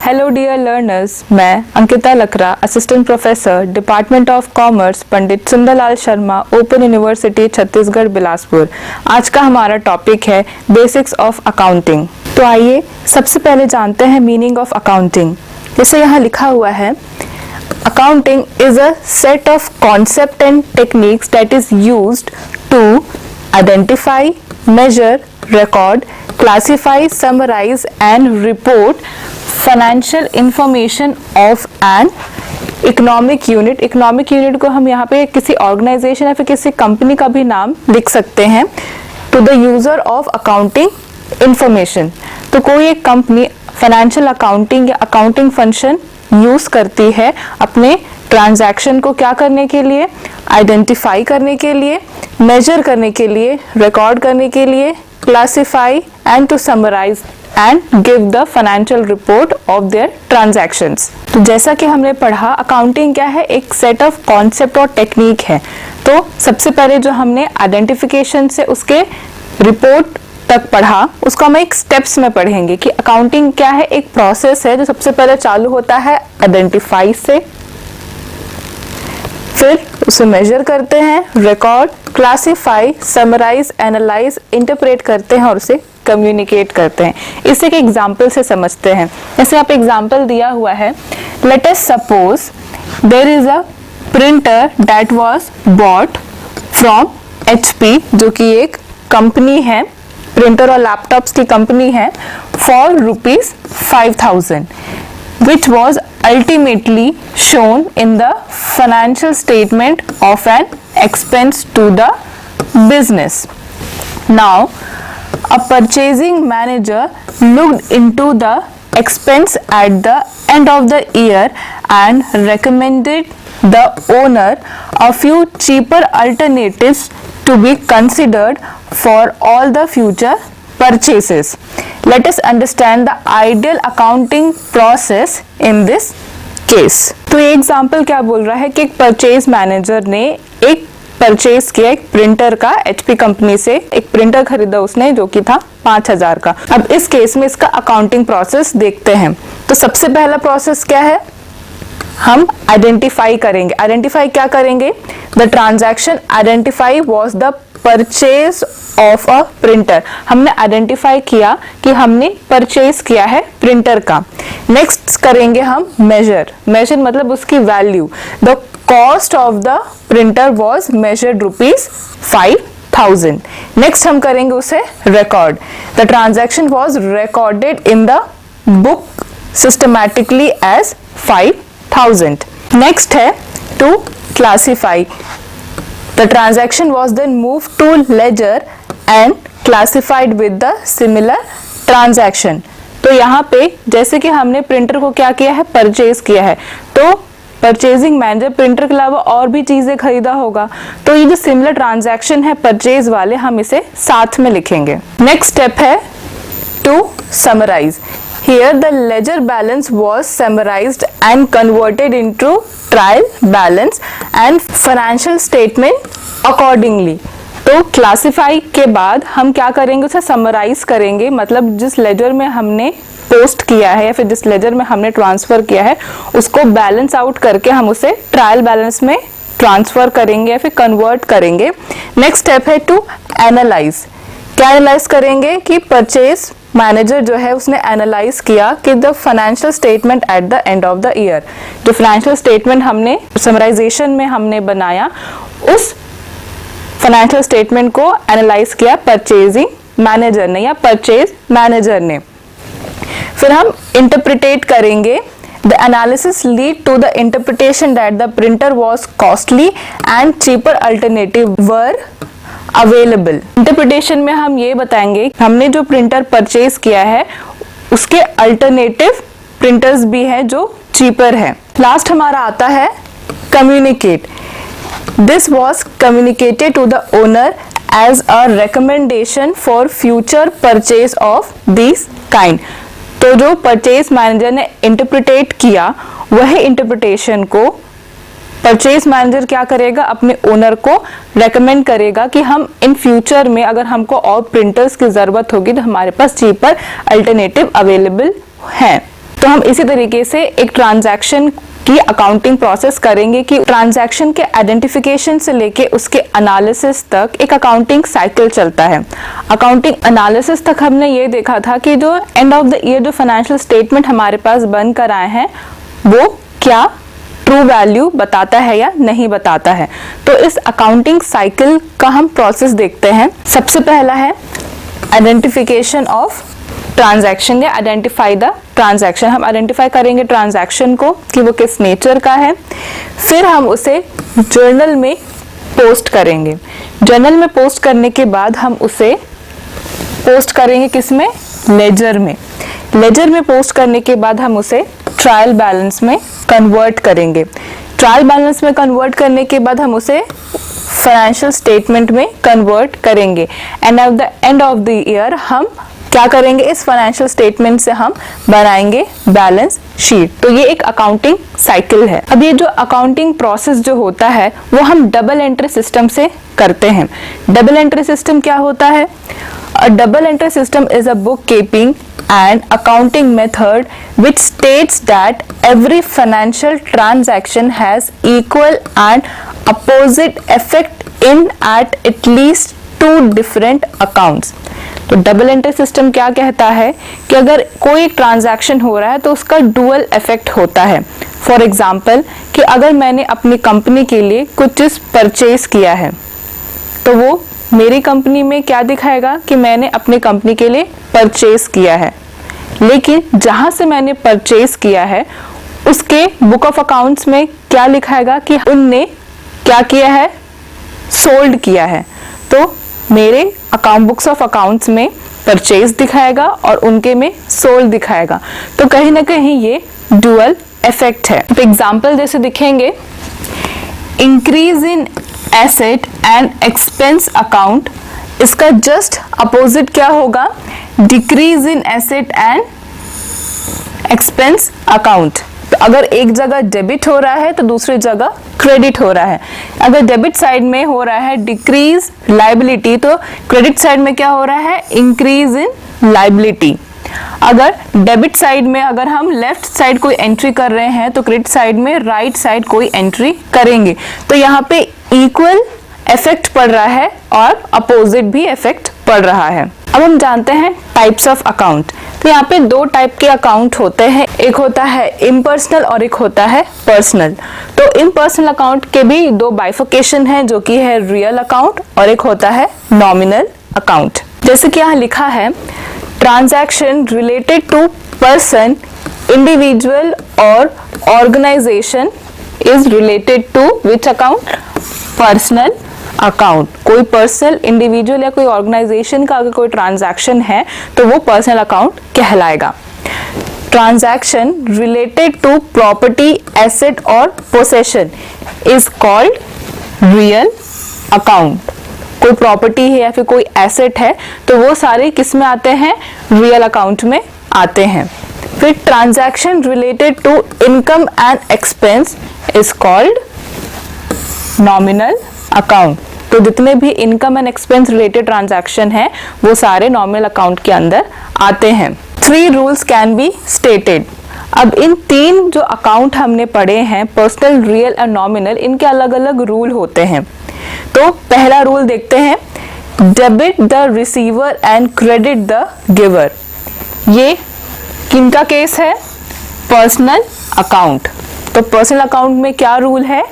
Hello dear learners, मैं Ankita Lakra, assistant professor, department of commerce, Pandit Sundarlal Sharma, open university Chhattisgarh Bilaspur. आज का हमारा टॉपिक है बेसिक्स ऑफ अकाउंटिंग। तो आइए सबसे पहले जानते हैं मीनिंग ऑफ अकाउंटिंग। जैसे यहाँ लिखा हुआ है, accounting is a set of concept and techniques that is used to identify, measure, record, classify, summarize and report financial information of an economic unit। economic unit को हम यहाँ पे किसी organization या फिर किसी कंपनी का भी नाम लिख सकते हैं। to the user of accounting information। तो कोई एक कंपनी फाइनेंशियल अकाउंटिंग या अकाउंटिंग फंक्शन यूज करती है अपने ट्रांजैक्शन को क्या करने के लिए, आइडेंटिफाई करने के लिए, मेजर करने के लिए, रिकॉर्ड करने के लिए, classify and to summarize and give the financial report of their transactions। तो जैसा कि हमने पढ़ा, अकाउंटिंग क्या है, एक सेट ऑफ कॉन्सेप्ट और टेक्निक है। तो सबसे पहले जो हमने आइडेंटिफिकेशन से उसके रिपोर्ट तक पढ़ा, उसको हम एक स्टेप्स में पढ़ेंगे कि अकाउंटिंग क्या है। एक प्रोसेस है जो सबसे पहले चालू होता है आइडेंटिफाई से, फिर उसे मेजर करते हैं, record, classify, summarise, analyse, interpret करते हैं और उसे कम्युनिकेट करते हैं। इसे एक एग्जाम्पल से समझते हैं। जैसे आप एग्जाम्पल दिया हुआ है, let us suppose there is a printer that was bought from HP, जो कि एक कंपनी है, प्रिंटर और लैपटॉप्स की कंपनी है, for ₹5,000 which was ultimately shown in the financial statement of an expense to the business. Now, a purchasing manager looked into the expense at the end of the year and recommended the owner a few cheaper alternatives to be considered for all the future purchases. Let us understand the ideal accounting process in this case। तो ये example क्या बोल रहा है कि एक purchase manager ने एक परचेज किया एक प्रिंटर का, HP कंपनी से एक प्रिंटर खरीदा उसने जो कि था 5,000 का। अब इस केस में इसका अकाउंटिंग प्रोसेस देखते हैं। तो सबसे पहला प्रोसेस क्या है, हम आइडेंटिफाई करेंगे। आइडेंटिफाई क्या करेंगे, the transaction identify was the purchase of a printer. हमने आइडेंटिफाई किया कि हमने परचेज किया है प्रिंटर का। नेक्स्ट करेंगे हम मेजर। मेजर मतलब उसकी value. The cost of the printer was measured ₹5,000। Next हम करेंगे उसे record. The transaction was recorded in the book systematically as 5,000। Next है to classify. The transaction was then moved to ledger and classified with the similar transaction। तो यहाँ पे जैसे कि हमने प्रिंटर को क्या किया है, परचेज किया है, तो परचेजिंग मैनेजर प्रिंटर के अलावा और भी चीजें खरीदा होगा, तो ये जो सिमिलर ट्रांजैक्शन है परचेज वाले, हम इसे साथ में लिखेंगे। नेक्स्ट स्टेप है to summarise. Here the ledger balance was summarized and converted into trial balance and financial statement accordingly। तो क्लासिफाई के बाद हम क्या करेंगे, उसे समराइज करेंगे, मतलब जिस लेजर में हमने पोस्ट किया है या फिर जिस लेजर में हमने ट्रांसफर किया है उसको बैलेंस आउट करके हम उसे ट्रायल बैलेंस में ट्रांसफर करेंगे या फिर कन्वर्ट करेंगे। नेक्स्ट स्टेप है टू एनालाइज। क्या एनालाइज करेंगे कि परचेज मैनेजर जो है उसने एनालाइज किया कि the financial statement at the end of the year, जो फाइनेंशियल स्टेटमेंट हमने समराइजेशन में हमने बनाया, उस फाइनेंशियल स्टेटमेंट को एनालाइज किया परचेजिंग मैनेजर ने या परचेज मैनेजर ने। फिर हम इंटरप्रिटेट करेंगे। The analysis lead to the interpretation that the printer was costly and cheaper alternative were available. Interpretation में हम ये बताएंगे हमने जो प्रिंटर परचेज किया है उसके अल्टरनेटिव प्रिंटर्स भी हैं जो चीपर है। लास्ट हमारा आता है communicate. This was communicated to the owner as a recommendation for future purchase of this kind. तो जो परचेज मैनेजर ने इंटरप्रिटेट किया वह इंटरप्रिटेशन को परचेज मैनेजर क्या करेगा, अपने ओनर को रेकमेंड करेगा कि हम इन फ्यूचर में अगर हमको और प्रिंटर्स की जरूरत होगी तो हमारे पास चीपर अल्टरनेटिव अवेलेबल हैं। तो हम इसी तरीके से एक ट्रांजैक्शन की अकाउंटिंग प्रोसेस करेंगे कि ट्रांजैक्शन के आइडेंटिफिकेशन से लेके उसके एनालिसिस तक एक अकाउंटिंग साइकिल चलता है। अकाउंटिंग एनालिसिस तक हमने ये देखा था कि जो एंड ऑफ द ईयर जो फाइनेंशियल स्टेटमेंट हमारे पास बन कर आए हैं वो क्या ट्रू वैल्यू बताता है या नहीं बताता है। तो इस अकाउंटिंग साइकिल का हम प्रोसेस देखते हैं। सबसे पहला है आइडेंटिफिकेशन ऑफ ट्रांजैक्शन या आइडेंटिफाई द ट्रांजैक्शन। हम आइडेंटिफाई करेंगे ट्रांजैक्शन को कि वो किस नेचर का है। फिर हम उसे जर्नल में पोस्ट करेंगे। जर्नल में पोस्ट करने के बाद हम उसे पोस्ट करेंगे किसमें, लेजर में। लेजर में पोस्ट करने के बाद हम उसे ट्रायल बैलेंस में कन्वर्ट करेंगे। ट्रायल बैलेंस में कन्वर्ट करने के बाद हम उसे फाइनेंशियल स्टेटमेंट में कन्वर्ट करेंगे। And at the end of the year हम क्या करेंगे, इस फाइनेंशियल स्टेटमेंट से हम बनाएंगे बैलेंस शीट। तो ये एक अकाउंटिंग साइकिल है। अब ये जो अकाउंटिंग प्रोसेस जो होता है वो हम डबल एंट्री सिस्टम से करते हैं। डबल एंट्री सिस्टम क्या होता है? अ double entry system is a book keeping and accounting method which states that every financial transaction has equal and opposite effect in at least two different accounts। तो double entry system क्या कहता है कि अगर कोई ट्रांजैक्शन हो रहा है तो उसका डुअल इफेक्ट होता है। फॉर एग्जाम्पल कि अगर मैंने अपनी कंपनी के लिए कुछ चीज परचेज किया है तो वो मेरी कंपनी में क्या दिखाएगा कि मैंने अपनी कंपनी के लिए परचेज किया है, लेकिन जहां से मैंने परचेज किया है उसके बुक ऑफ अकाउंट्स में क्या लिखाएगा कि उनने क्या किया है, सोल्ड किया है। तो मेरे अकाउंट बुक्स ऑफ अकाउंट्स में परचेज दिखाएगा और उनके में सोल्ड दिखाएगा। तो कहीं ना कहीं ये डुअल इफेक्ट है। तो एग्जाम्पल जैसे दिखेंगे, increase in asset and expense account, इसका जस्ट अपोजिट क्या होगा, decrease in asset and expense account. तो अगर एक जगह डेबिट हो रहा है तो दूसरी जगह क्रेडिट हो रहा है। अगर डेबिट साइड में हो रहा है डिक्रीज लायबिलिटी तो क्रेडिट साइड में क्या हो रहा है, इंक्रीज इन लायबिलिटी। अगर डेबिट साइड में अगर हम लेफ्ट साइड कोई एंट्री कर रहे हैं तो क्रेडिट साइड में राइट साइड कोई एंट्री करेंगे। तो यहाँ पे इक्वल इफेक्ट पड़ रहा है और अपोजिट भी इफेक्ट पड़ रहा है। अब हम जानते हैं टाइप्स ऑफ अकाउंट। तो यहाँ पे दो टाइप के अकाउंट होते हैं, एक होता है इम्पर्सनल और एक होता है पर्सनल। तो इम्पर्सनल अकाउंट के भी दो बाइफिकेशन है, जो कि है रियल अकाउंट और एक होता है नॉमिनल अकाउंट। जैसे कि यहाँ लिखा है, transaction related to person, individual और organisation is related to which account, personal account. कोई पर्सनल, इंडिविजुअल या कोई ऑर्गेनाइजेशन का अगर कोई ट्रांजैक्शन है तो वो पर्सनल अकाउंट कहलाएगा। Transaction related to property, asset और possession is called real account. कोई प्रॉपर्टी है या फिर कोई एसेट है तो वो सारे किस में आते हैं, रियल अकाउंट में आते हैं। फिर transaction related to income and expense is called nominal account. तो जितने भी income and expense related transaction है वो सारे नॉमिनल अकाउंट के अंदर आते हैं। 3 रूल्स कैन बी स्टेटेड। अब इन 3 जो अकाउंट हमने पढ़े हैं, पर्सनल, रियल और नॉमिनल, इनके अलग अलग रूल होते हैं। तो पहला रूल देखते हैं, debit the receiver and credit the giver. ये किनका केस है, पर्सनल अकाउंट। तो पर्सनल अकाउंट में क्या रूल है,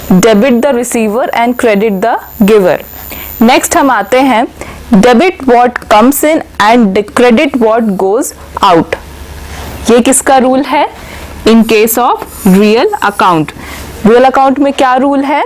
debit the receiver and credit the giver. Next हम आते हैं, debit what comes in and credit what goes out. ये किसका रूल है, in case of real account. Real account में क्या रूल है,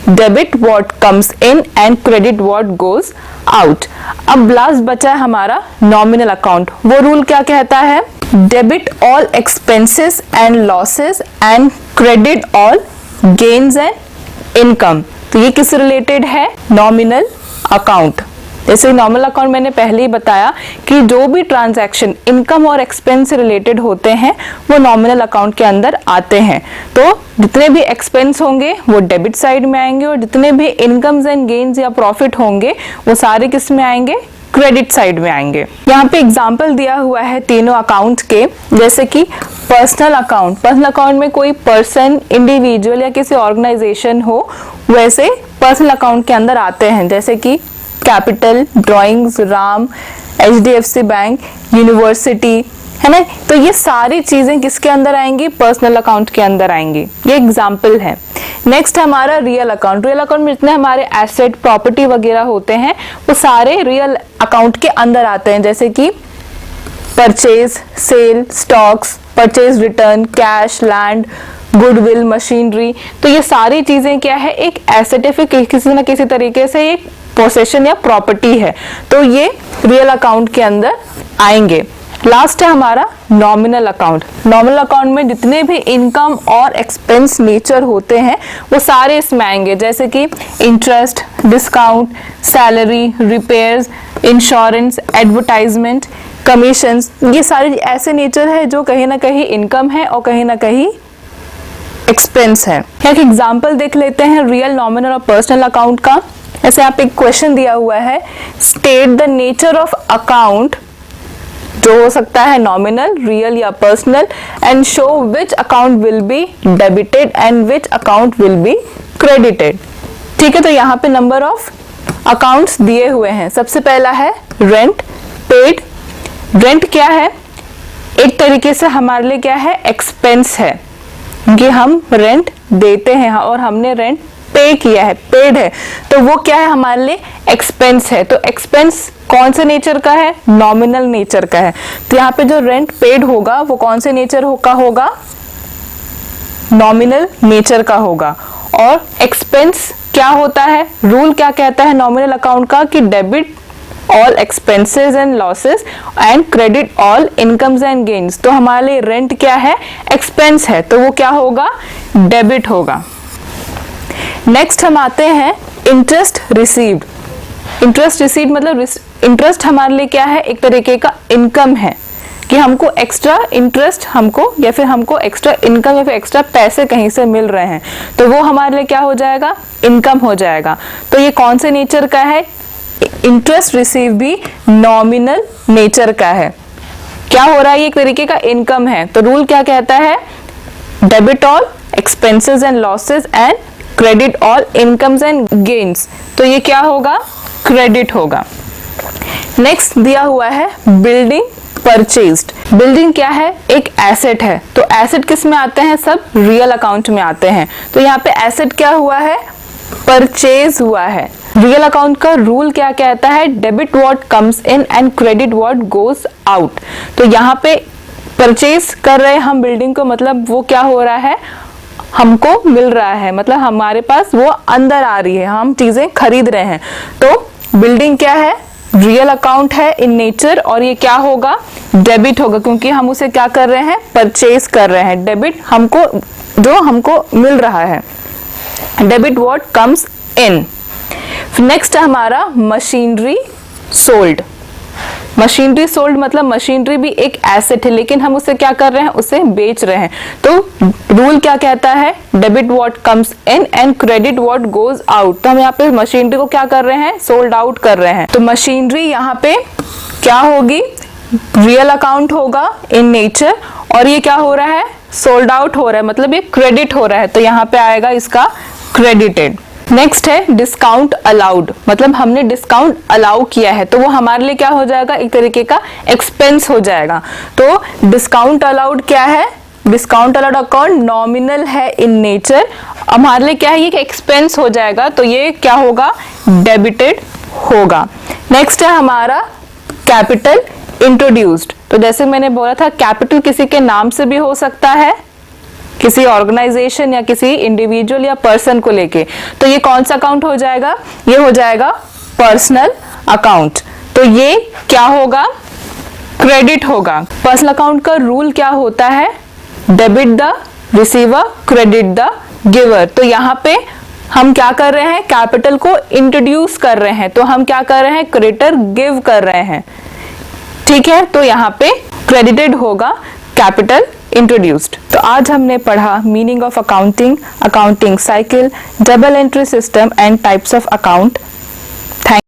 debit what comes in and credit what goes out. अब लास्ट बचा है हमारा नॉमिनल अकाउंट। वो रूल क्या कहता है, debit all expenses and losses and credit all gains and income. तो ये किस रिलेटेड है, नॉमिनल अकाउंट। जैसे नॉर्मल अकाउंट मैंने पहले ही बताया कि जो भी ट्रांजैक्शन इनकम और एक्सपेंस से रिलेटेड होते हैं वो नॉमिनल अकाउंट के अंदर आते हैं। तो जितने भी एक्सपेंस होंगे वो डेबिट साइड में आएंगे और जितने भी इनकम्स एंड गेन्स या प्रॉफिट होंगे वो सारे किस में आएंगे, क्रेडिट साइड में आएंगे। यहाँ पे एग्जाम्पल दिया हुआ है तीनों अकाउंट के, जैसे कि पर्सनल अकाउंट, पर्सनल अकाउंट में कोई पर्सन, इंडिविजुअल या किसी ऑर्गेनाइजेशन हो, वैसे पर्सनल अकाउंट के अंदर आते हैं, जैसे कि capital, drawings, Ram, HDFC bank, university, है ना। तो ये सारी चीजें किसके अंदर आएंगी, पर्सनल अकाउंट के अंदर आएंगी। ये एग्जाम्पल है। नेक्स्ट हमारा रियल अकाउंट। रियल अकाउंट में जितने हमारे एसेट, प्रॉपर्टी वगैरह होते हैं वो सारे रियल अकाउंट के अंदर आते हैं, जैसे कि purchase, sale, stocks, purchase return, cash, land, goodwill, machinery. तो ये सारी चीजें क्या है, एक एसेट है, फिर किसी न किसी तरीके से एक पोसेशन या प्रॉपर्टी है, तो ये रियल अकाउंट के अंदर आएंगे। लास्ट है हमारा नॉमिनल अकाउंट। नॉमिनल अकाउंट में जितने भी इनकम और एक्सपेंस नेचर होते हैं वो सारे इसमें आएंगे, जैसे कि interest, discount, salary, repairs, insurance, advertisement, commissions. ये सारे ऐसे नेचर है जो कहीं ना कहीं इनकम है और कहीं ना कहीं एक्सपेंस है। एक एग्जाम्पल देख लेते हैं रियल, नॉमिनल और पर्सनल अकाउंट का। ऐसे यहाँ पे एक क्वेश्चन दिया हुआ है, state the nature of account, जो हो सकता है नॉमिनल, रियल या personal, and show which account will be debited and which account will be credited. ठीक है, तो यहाँ पे नंबर ऑफ अकाउंट्स दिए हुए हैं। सबसे पहला है रेंट, पेड। रेंट क्या है, एक तरीके से हमारे लिए क्या है, एक्सपेंस है, कि हम रेंट देते हैं और हमने रेंट पे किया है, पेड है, तो वो क्या है, हमारे लिए एक्सपेंस है। तो एक्सपेंस कौन से नेचर का है, नॉमिनल नेचर का है। तो यहाँ पे जो रेंट पेड होगा वो कौन से नेचर का होगा, नॉमिनल नेचर का होगा। और एक्सपेंस क्या होता है, रूल क्या कहता है नॉमिनल अकाउंट का, कि debit all expenses and losses and credit all incomes and gains. तो हमारे लिए रेंट क्या है, एक्सपेंस है, तो वो क्या होगा, डेबिट होगा। नेक्स्ट हम आते हैं इंटरेस्ट रिसीव्ड। इंटरेस्ट रिसीव्ड मतलब इंटरेस्ट हमारे लिए क्या है, एक तरीके का इनकम है, कि हमको एक्स्ट्रा इंटरेस्ट हमको या फिर हमको एक्स्ट्रा इनकम या फिर एक्स्ट्रा पैसे कहीं से मिल रहे हैं, तो वो हमारे लिए क्या हो जाएगा, इनकम हो जाएगा। तो ये कौन से नेचर का है, इंटरेस्ट रिसीव भी नॉमिनल नेचर का है। क्या हो रहा है, ये एक तरीके का इनकम है, तो रूल क्या कहता है, debit all expenses and losses and credit all incomes and gains. तो ये क्या होगा, क्रेडिट होगा। नेक्स्ट दिया हुआ है बिल्डिंग परचेज्ड। बिल्डिंग क्या है, एक एसेट है, तो एसेट किस में आते हैं, सब रियल अकाउंट में आते हैं। तो यहाँ पे एसेट क्या हुआ है, परचेज हुआ है। रियल अकाउंट का रूल क्या कहता है, debit what comes in and credit what goes out. तो यहाँ पे परचेज कर रहे हैं हम बिल्डिंग को, मतलब वो क्या हो रहा है, हमको मिल रहा है, मतलब हमारे पास वो अंदर आ रही है, हम चीजें खरीद रहे हैं। तो बिल्डिंग क्या है, रियल अकाउंट है इन नेचर, और ये क्या होगा, डेबिट होगा, क्योंकि हम उसे क्या कर रहे हैं, परचेज कर रहे हैं। डेबिट हमको, जो हमको मिल रहा है, debit what comes in. Next हमारा मशीनरी सोल्ड। मशीनरी सोल्ड मतलब मशीनरी भी एक एसेट है, लेकिन हम उसे क्या कर रहे हैं, उसे बेच रहे हैं। तो रूल क्या कहता है, debit what comes in and credit what goes out. तो हम यहाँ पे मशीनरी को क्या कर रहे हैं, सोल्ड आउट कर रहे हैं। तो मशीनरी यहाँ पे क्या होगी, रियल अकाउंट होगा इन नेचर, और ये क्या हो रहा है, सोल्ड आउट हो रहा है, मतलब ये क्रेडिट हो रहा है, तो यहाँ पे आएगा इसका क्रेडिटेड। नेक्स्ट है डिस्काउंट अलाउड, मतलब हमने डिस्काउंट अलाउ किया है, तो वो हमारे लिए क्या हो जाएगा, एक तरीके का एक्सपेंस हो जाएगा। तो डिस्काउंट अलाउड क्या है, डिस्काउंट अलाउड अकाउंट नॉमिनल है इन नेचर, हमारे लिए क्या है, ये एक्सपेंस हो जाएगा, तो ये क्या होगा, डेबिटेड होगा। नेक्स्ट है हमारा कैपिटल इंट्रोड्यूस्ड। तो जैसे मैंने बोला था, कैपिटल किसी के नाम से भी हो सकता है, किसी ऑर्गेनाइजेशन या किसी इंडिविजुअल या पर्सन को लेके। तो ये कौन सा अकाउंट हो जाएगा, ये हो जाएगा पर्सनल अकाउंट। तो ये क्या होगा, क्रेडिट होगा। पर्सनल अकाउंट का रूल क्या होता है, debit the receiver, credit the giver. तो यहाँ पे हम क्या कर रहे हैं, कैपिटल को इंट्रोड्यूस कर रहे हैं, तो हम क्या कर रहे हैं, क्रेडिटर गिव कर रहे हैं, ठीक है। तो यहाँ पे क्रेडिटेड होगा कैपिटल इंट्रोड्यूस्ड। तो आज हमने पढ़ा meaning of accounting, accounting cycle, double entry system and types of account.